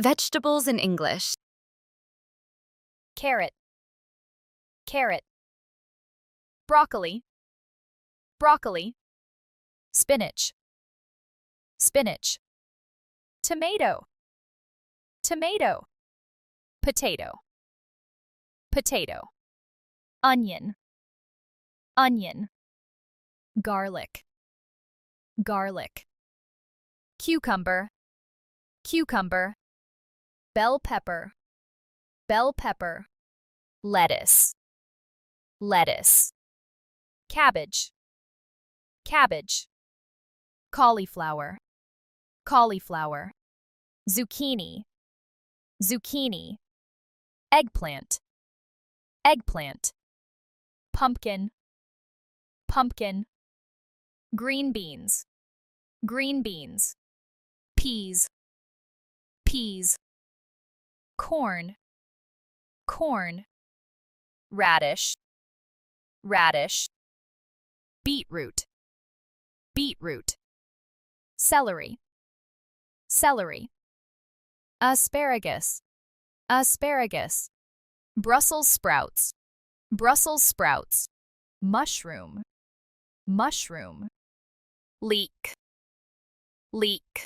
Vegetables in English. Carrot, carrot. Broccoli, broccoli. Spinach, spinach. Tomato, tomato. Potato, potato. Onion, onion. Garlic, garlic. Cucumber, cucumber. Bell pepper, bell pepper. Lettuce, lettuce. Cabbage, cabbage. Cauliflower, cauliflower. Zucchini, zucchini. Eggplant, eggplant. Pumpkin, pumpkin. Green beans, green beans. Peas, peas. Corn, corn. Radish, radish. Beetroot, beetroot. Celery, celery. Asparagus, asparagus. Brussels sprouts, Brussels sprouts. Mushroom, mushroom. Leek, leek.